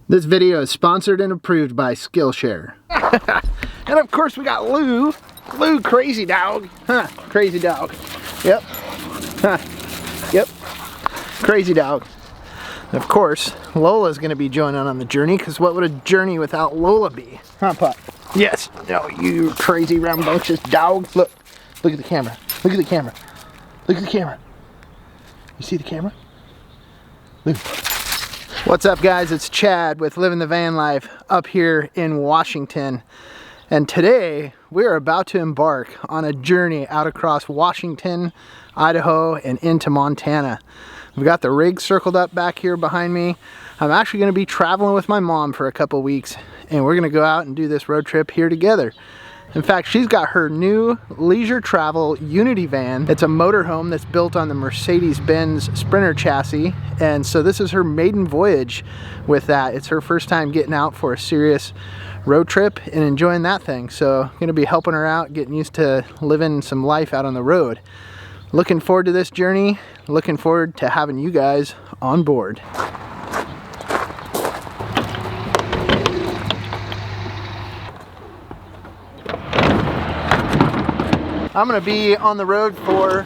This video is sponsored and approved by Skillshare. And of course we got Lou. Lou, crazy dog. Huh, crazy dog. Yep. Huh. Yep. Crazy dog. And of course, Lola's gonna be joining on the journey, because what would a journey without Lola be? Huh, Pup? Yes. No, you crazy rambunctious dog. Look. Look at the camera. Look at the camera. Look at the camera. You see the camera? Lou. What's up, guys? It's Chad with Living the Van Life up here in Washington. And today we're about to embark on a journey out across Washington, Idaho, and into Montana. We've got the rig circled up back here behind me. I'm actually going to be traveling with my mom for a couple weeks, and we're going to go out and do this road trip here together. In fact, she's got her new leisure travel Unity van. It's a motorhome that's built on the Mercedes-Benz Sprinter chassis, and so this is her maiden voyage with that. It's her first time getting out for a serious road trip and enjoying that thing. So I'm going to be helping her out, getting used to living some life out on the road. Looking forward to this journey. Looking forward to having you guys on board. I'm gonna be on the road for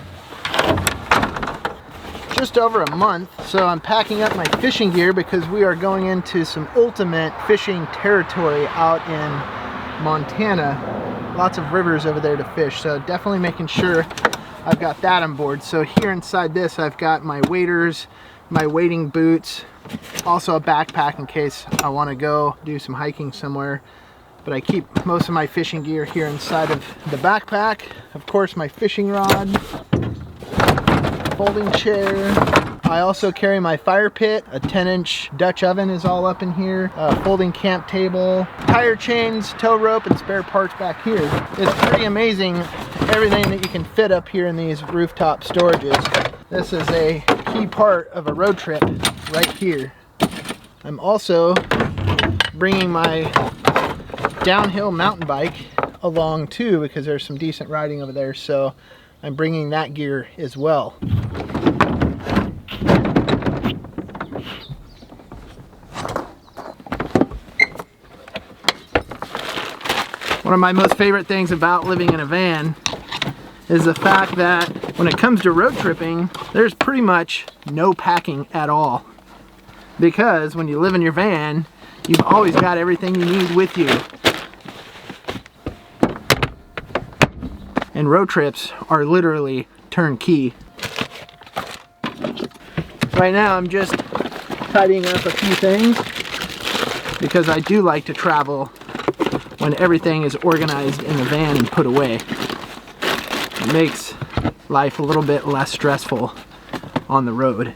just over a month, so I'm packing up my fishing gear because we are going into some ultimate fishing territory out in Montana. Lots of rivers over there to fish, so definitely making sure I've got that on board. So here inside this, I've got my waders, my wading boots, also a backpack in case I want to go do some hiking somewhere. But I keep most of my fishing gear here inside of the backpack. Of course, my fishing rod, folding chair. I also carry my fire pit. A 10-inch Dutch oven is all up in here. A folding camp table, tire chains, tow rope, and spare parts back here. It's pretty amazing everything that you can fit up here in these rooftop storages. This is a key part of a road trip right here. I'm also bringing my downhill mountain bike along too, because there's some decent riding over there, so I'm bringing that gear as well. One of my most favorite things about living in a van is the fact that when it comes to road tripping, there's pretty much no packing at all, because when you live in your van, you've always got everything you need with you. And road trips are literally turnkey. Right now I'm just tidying up a few things because I do like to travel when everything is organized in the van and put away. It makes life a little bit less stressful on the road.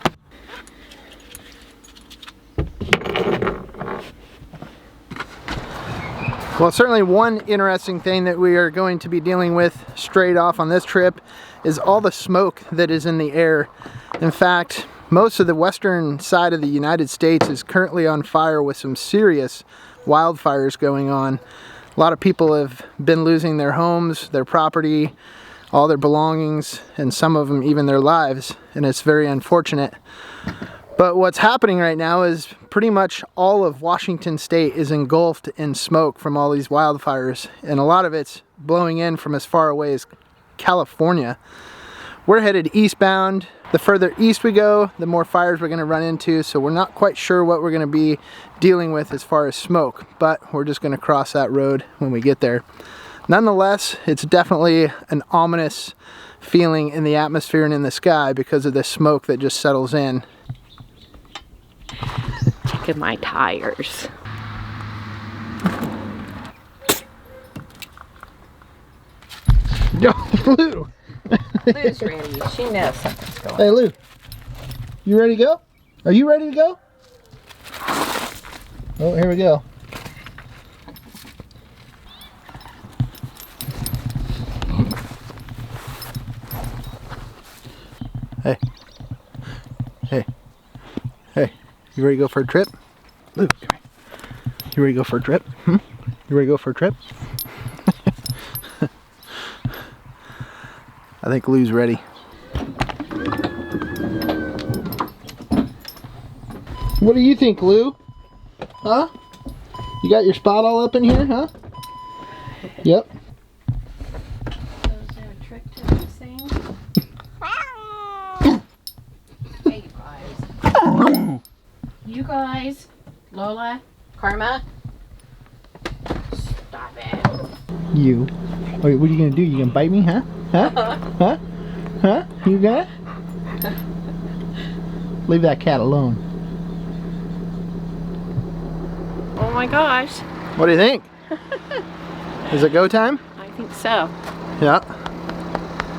Well, certainly one interesting thing that we are going to be dealing with straight off on this trip is all the smoke that is in the air. In fact, most of the western side of the United States is currently on fire with some serious wildfires going on. A lot of people have been losing their homes, their property, all their belongings, and some of them even their lives, and it's very unfortunate. But what's happening right now is pretty much all of Washington state is engulfed in smoke from all these wildfires, and a lot of it's blowing in from as far away as California. We're headed eastbound. The further east we go, the more fires we're going to run into, so we're not quite sure what we're going to be dealing with as far as smoke, but we're just going to cross that road when we get there. Nonetheless, it's definitely an ominous feeling in the atmosphere and in the sky because of the smoke that just settles in. Look at my tires. Lou! Lou's ready. She knows something's going on. Hey Lou, you ready to go? Are you ready to go? Oh, here we go. Hey. Hey. Hey. You ready to go for a trip? Lou, come here. You ready to go for a trip? You ready to go for a trip? I think Lou's ready. What do you think, Lou? Huh? You got your spot all up in here, huh? Yep. Is there a trick to this thing? Hey, you guys. You guys. Lola. Karma. Stop it. You. Wait, what are you gonna do? You gonna bite me, huh? Huh? Huh? Huh? You got it? Leave that cat alone. Oh my gosh. What do you think? Is it go time? I think so. Yeah.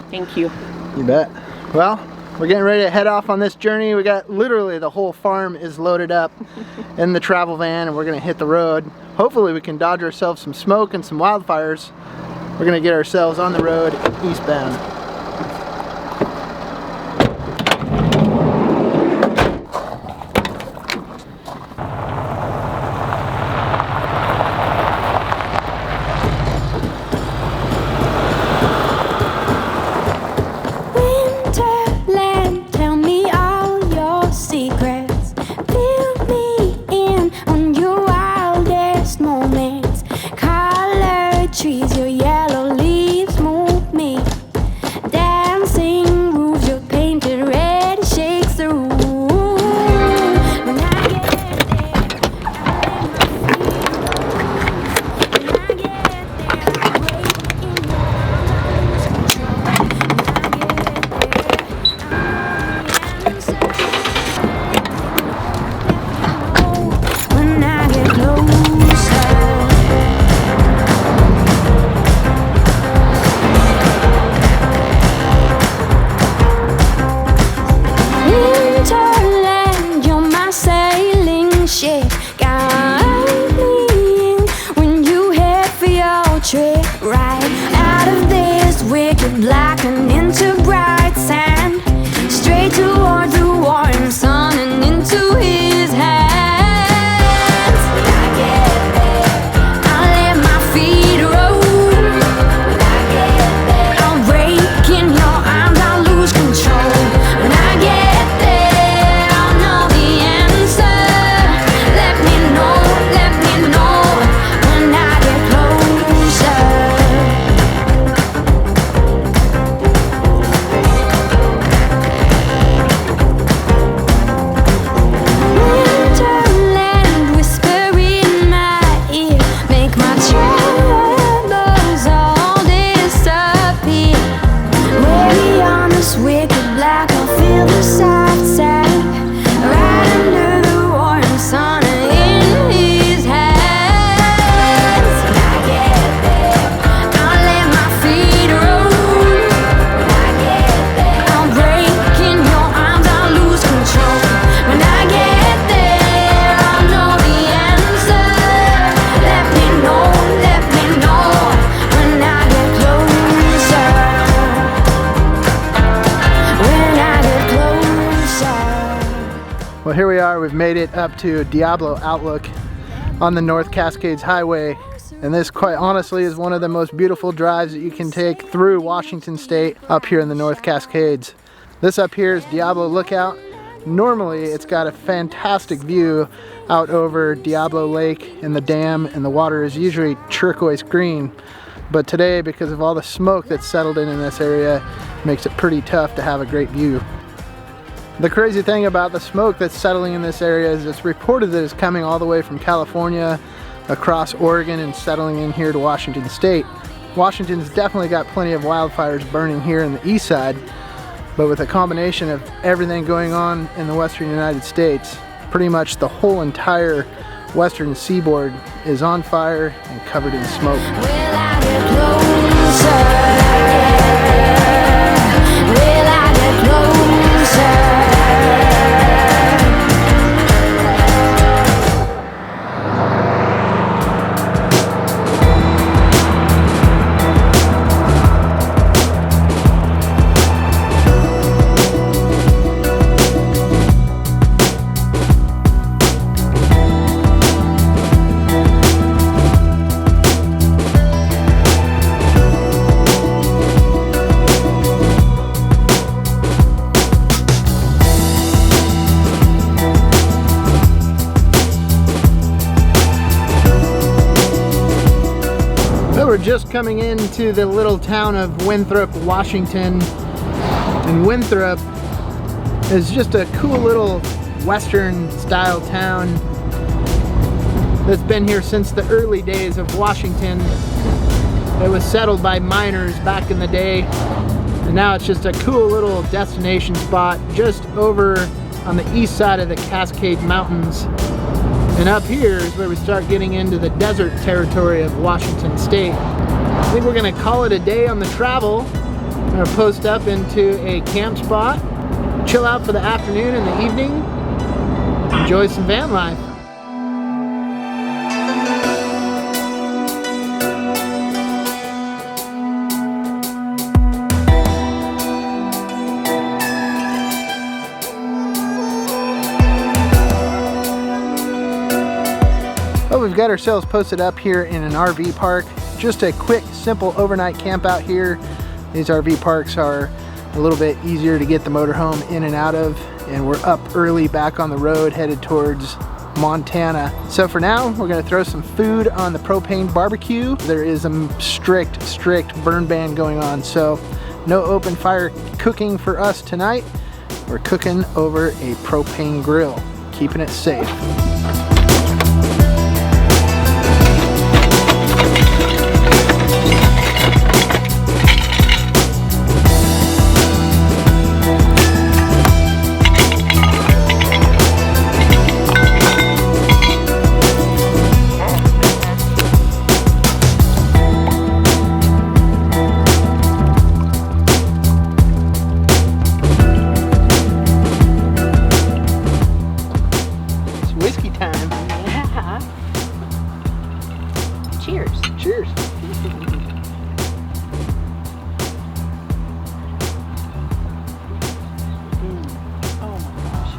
Thank you. You bet. Well, we're getting ready to head off on this journey. We got literally the whole farm is loaded up in the travel van, and we're gonna hit the road. Hopefully we can dodge ourselves some smoke and some wildfires. We're gonna get ourselves on the road eastbound. Trees, your yellow leaves move me. Dancing roofs, your painted red shakes the room. When I get there, when I get closer. Trip right out of this wicked black and into bright sand, straight towards the warm sun and into his hands. When I get there, I'll let my feet roll. When I get there, I'll break in your arms, I'll lose control. When I get there, I'll know the answer. Let me know when I get closer. Winterland whisper in my ear, make my troubles all disappear. Way beyond this wicked black, I'll feel the soft sand right under the warm sun in his hands. When I get there, I'll let my feet roll. When I get there, I'll break in your arms, I'll lose control. When I get there, I'll know the answer. Let me know when I get closer. When I get closer. Well, here we are. We've made it up to Diablo Outlook on the North Cascades Highway. And this, quite honestly, is one of the most beautiful drives that you can take through Washington State up here in the North Cascades. This up here is Diablo Lookout. Normally, it's got a fantastic view out over Diablo Lake and the dam, and the water is usually turquoise green. But today, because of all the smoke that's settled in this area, makes it pretty tough to have a great view. The crazy thing about the smoke that's settling in this area is it's reported that it's coming all the way from California, across Oregon, and settling in here to Washington State. Washington's definitely got plenty of wildfires burning here in the east side, but with a combination of everything going on in the western United States, pretty much the whole entire western seaboard is on fire and covered in smoke. Will I get closer? Will I get closer? We're just coming into the little town of Winthrop, Washington. And Winthrop is just a cool little Western style town that's been here since the early days of Washington. It was settled by miners back in the day, and now it's just a cool little destination spot just over on the east side of the Cascade Mountains. And up here is where we start getting into the desert territory of Washington State. I think we're gonna call it a day on the travel. We're gonna post up into a camp spot, chill out for the afternoon and the evening, enjoy some van life. Well, we've got ourselves posted up here in an RV park. Just a quick, simple overnight camp out here. These RV parks are a little bit easier to get the motorhome in and out of, and we're up early back on the road headed towards Montana. So for now, we're gonna throw some food on the propane barbecue. There is a strict burn ban going on, so no open fire cooking for us tonight. We're cooking over a propane grill, keeping it safe. Cheers. Oh my gosh.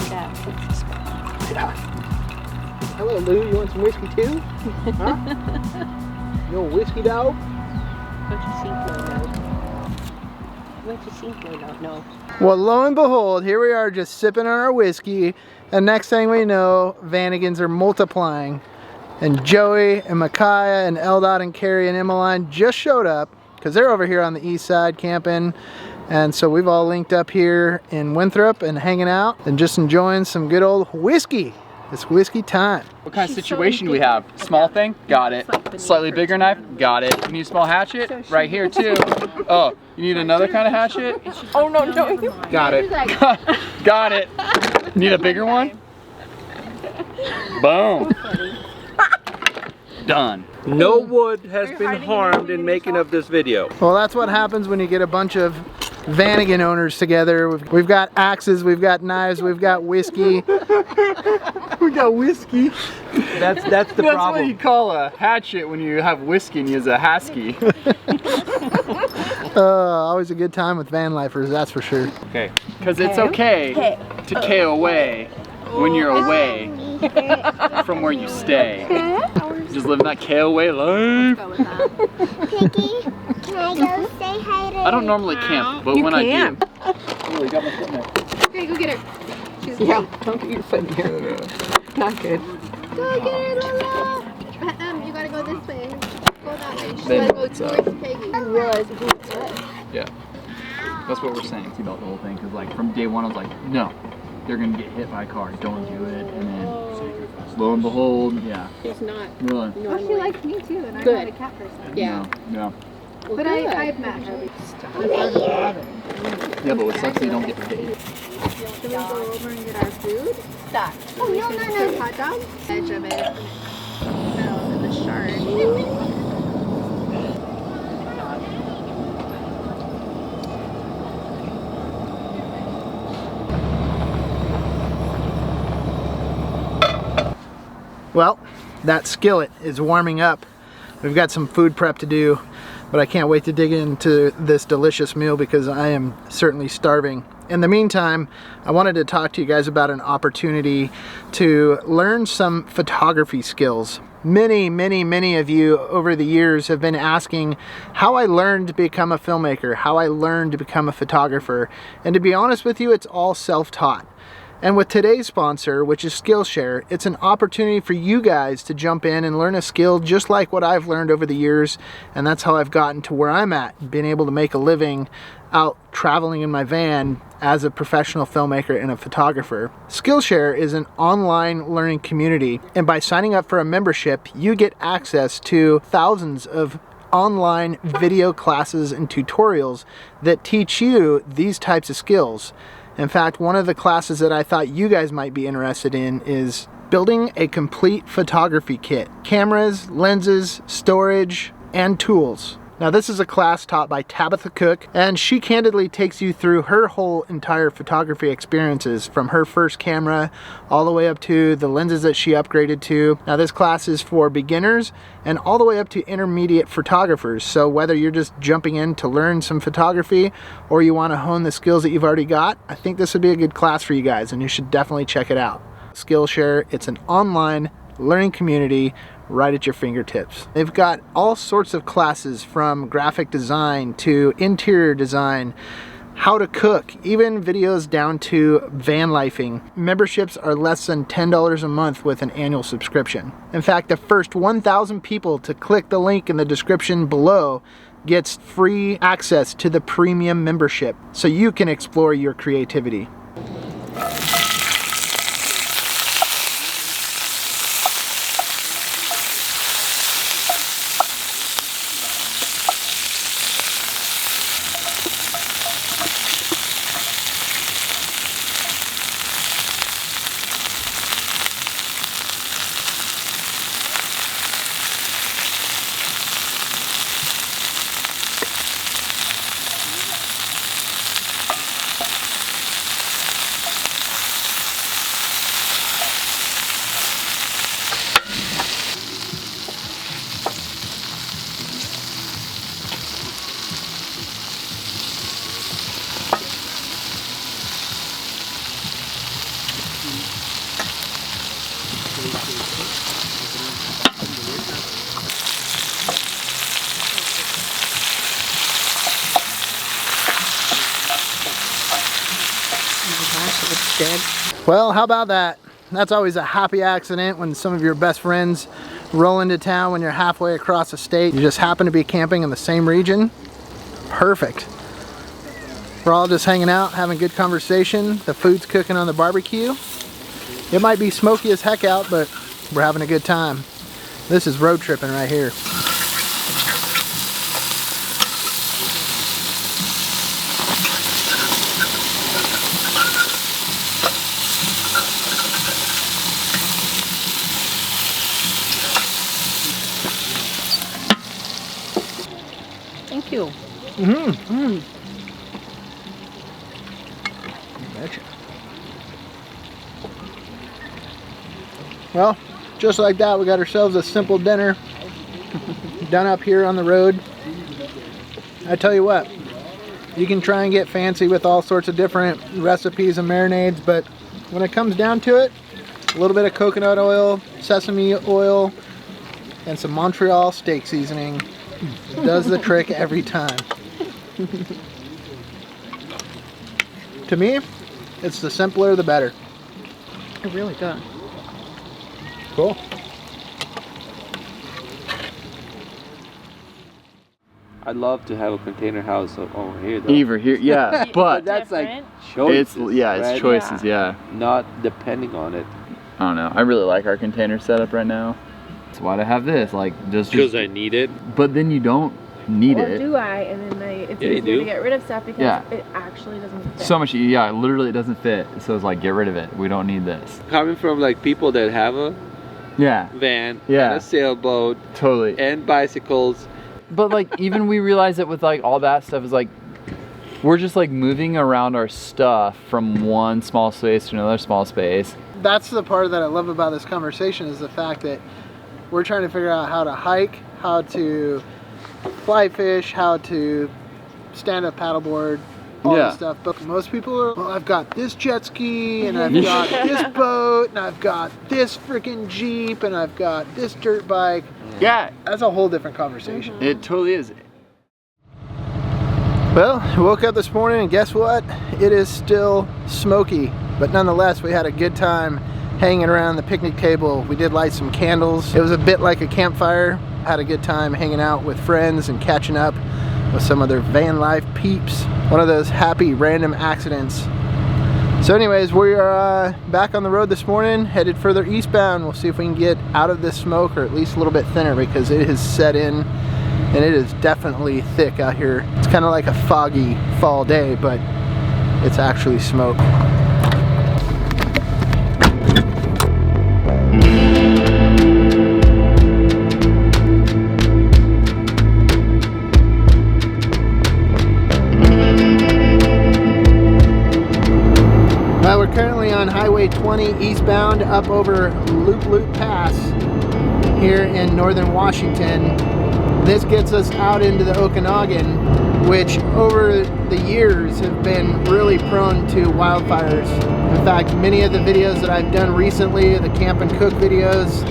That hits the spot. Yeah. Hello, Lou. You want some whiskey too? Huh? You want whiskey, dog? What's your seaflow note? What's your seaflow note? No. Well, lo and behold, here we are just sipping on our whiskey, and next thing we know, Vanagons are multiplying. And Joey and Micaiah and Eldot and Carrie and Emmeline just showed up because they're over here on the east side camping. And so we've all linked up here in Winthrop and hanging out and just enjoying some good old whiskey. It's whiskey time. What kind of situation do we have? Small thing? Got it. Slightly bigger knife? Got it. You need a small hatchet? Right here too. Oh, you need another kind of hatchet? Oh no, no. Got it. Got it. Need a bigger one? Boom. Done. No wood has been harmed in making of this video. Well, that's what happens when you get a bunch of Vanagon owners together. We've got axes, we've got knives, we've got whiskey. We got whiskey. That's the That's problem. what you call a hatchet when you have whiskey and use a husky. Always a good time with van lifers, that's for sure. Okay. Because it's okay to KO away when you're away from where you stay. Just living that KO away life. Piggy, can I go say hi to I don't normally camp, but when I do. Oh, you got my foot in there. Okay, go get her. She's Yeah, don't get your foot in here. Not good. Go get her, Lola. You gotta go this way. Go that way. She's Then gotta go it's, towards Peggy. I realize if it's good. Yeah. That's what we're saying about the whole thing. Because like from day one I was like, no, they're going to get hit by a car. Don't do it. And then lo and behold, yeah. She's not Really? Oh, she likes me too, and I'm Good. not a cat person. Yeah. No. Well, But good. I've met her. Yeah, but what sucks is you don't get paid. Should we go over and get our food? Stop. Oh, no, no, no. Hot dog? Edge of it. Fell in the shard. Well, that skillet is warming up. We've got some food prep to do, but I can't wait to dig into this delicious meal because I am certainly starving. In the meantime, I wanted to talk to you guys about an opportunity to learn some photography skills. Many of you over the years have been asking how I learned to become a filmmaker, how I learned to become a photographer. And to be honest with you, it's all self-taught. And with today's sponsor, which is Skillshare, it's an opportunity for you guys to jump in and learn a skill just like what I've learned over the years. And that's how I've gotten to where I'm at, being able to make a living out traveling in my van as a professional filmmaker and a photographer. Skillshare is an online learning community, and by signing up for a membership, you get access to thousands of online video classes and tutorials that teach you these types of skills. In fact, one of the classes that I thought you guys might be interested in is building a complete photography kit. Cameras, lenses, storage, and tools. Now this is a class taught by Tabitha Cook, and she candidly takes you through her whole entire photography experiences, from her first camera all the way up to the lenses that she upgraded to. Now this class is for beginners and all the way up to intermediate photographers. So whether you're just jumping in to learn some photography or you want to hone the skills that you've already got, I think this would be a good class for you guys, and you should definitely check it out. Skillshare, it's an online learning community right at your fingertips. They've got all sorts of classes, from graphic design to interior design, how to cook, even videos down to van lifing. Memberships are less than $10 a month with an annual subscription. In fact, the first 1,000 people to click the link in the description below gets free access to the premium membership, so you can explore your creativity. Well, how about that? That's always a happy accident when some of your best friends roll into town when you're halfway across the state. You just happen to be camping in the same region. Perfect. We're all just hanging out, having good conversation. The food's cooking on the barbecue. It might be smoky as heck out, but we're having a good time. This is road tripping right here. Thank you. Betcha. Well, just like that, we got ourselves a simple dinner done up here on the road. I tell you what, you can try and get fancy with all sorts of different recipes and marinades, but when it comes down to it, a little bit of coconut oil, sesame oil, and some Montreal steak seasoning does the trick every time. To me, it's the simpler the better. It really does. Cool. I'd love to have a container house over here, though. Over here, yeah, but that's like Different. choices. it's right? choices, yeah. Not depending on it. I don't know. I really like our container setup right now. That's why I have this, like just. Because I need it. But then you don't need Or it. do I? And then it's Yeah, you easier do. to get rid of stuff because Yeah. it actually doesn't fit. So much, yeah. Literally, it doesn't fit. So it's like, get rid of it. We don't need this. Coming from like people that have a Yeah, van, Yeah. and a sailboat, totally. and bicycles. But like, even we realize that with like all that stuff is like, we're just like moving around our stuff from one small space to another small space. That's the part that I love about this conversation, is the fact that we're trying to figure out how to hike, how to fly fish, how to stand up paddleboard, all Yeah. this stuff. But most people are, well, I've got this jet ski, and I've got this boat, and I've got this freaking Jeep, and I've got this dirt bike. Yeah, That's a whole different conversation. it totally is. Well, I woke up this morning and guess what? It is still smoky. but nonetheless, we had a good time hanging around the picnic table. We did light some candles. It was a bit like a campfire. Had a good time hanging out with friends and catching up with some other van life peeps. One of those happy random accidents. So anyways, we are back on the road this morning, headed further eastbound. We'll see if we can get out of this smoke, or at least a little bit thinner, because it has set in and it is definitely thick out here. It's kind of like a foggy fall day, but it's actually smoke. Well, we're currently on Highway 20 eastbound up over Loop Loop Pass here in northern Washington. This gets us out into the Okanogan, which over the years have been really prone to wildfires. In fact, many of the videos that I've done recently, the camp and cook videos,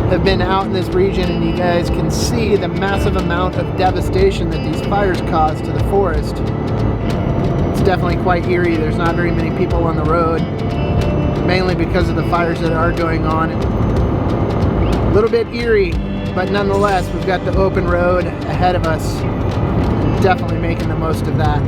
have been out in this region, and you guys can see the massive amount of devastation that these fires cause to the forest. It's definitely quite eerie. There's not very many people on the road, mainly because of the fires that are going on. A little bit eerie, but nonetheless, we've got the open road ahead of us. Definitely making the most of that.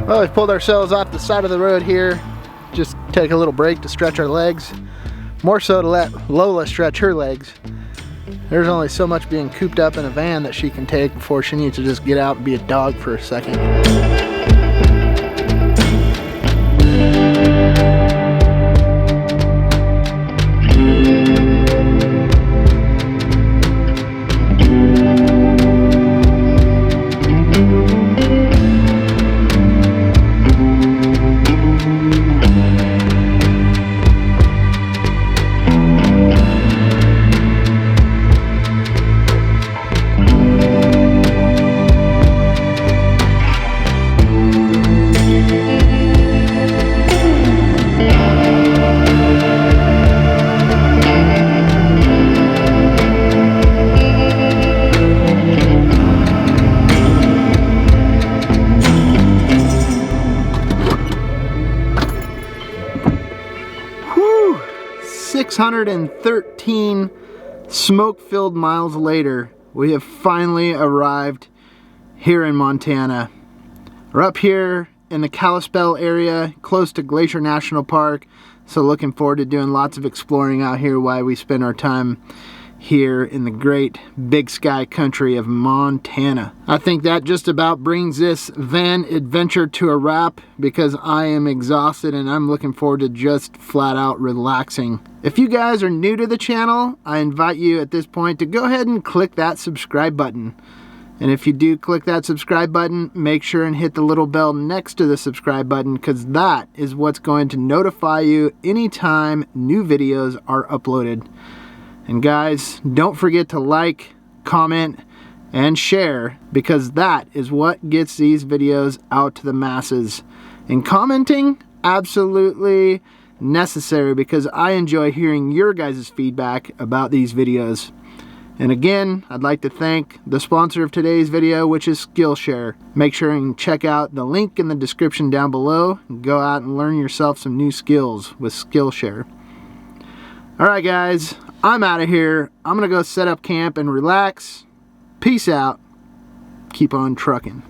Well, we've pulled ourselves off the side of the road here. Just take a little break to stretch our legs. More so to let Lola stretch her legs. There's only so much being cooped up in a van that she can take before she needs to just get out and be a dog for a second. Whew! 613 smoke-filled miles later, we have finally arrived here in Montana. We're up here in the Kalispell area, close to Glacier National Park, so looking forward to doing lots of exploring out here while we spend our time here in the great big sky country of Montana. I think that just about brings this van adventure to a wrap, because I am exhausted and I'm looking forward to just flat out relaxing. If you guys are new to the channel, I invite you at this point to go ahead and click that subscribe button. And if you do click that subscribe button, make sure and hit the little bell next to the subscribe button, because that is what's going to notify you anytime new videos are uploaded. And guys, don't forget to like, comment, and share, because that is what gets these videos out to the masses. And commenting, absolutely necessary because I enjoy hearing your guys' feedback about these videos. And again, I'd like to thank the sponsor of today's video, which is Skillshare. Make sure and check out the link in the description down below and go out and learn yourself some new skills with Skillshare. Alright guys, I'm out of here. I'm gonna go set up camp and relax. Peace out. Keep on trucking.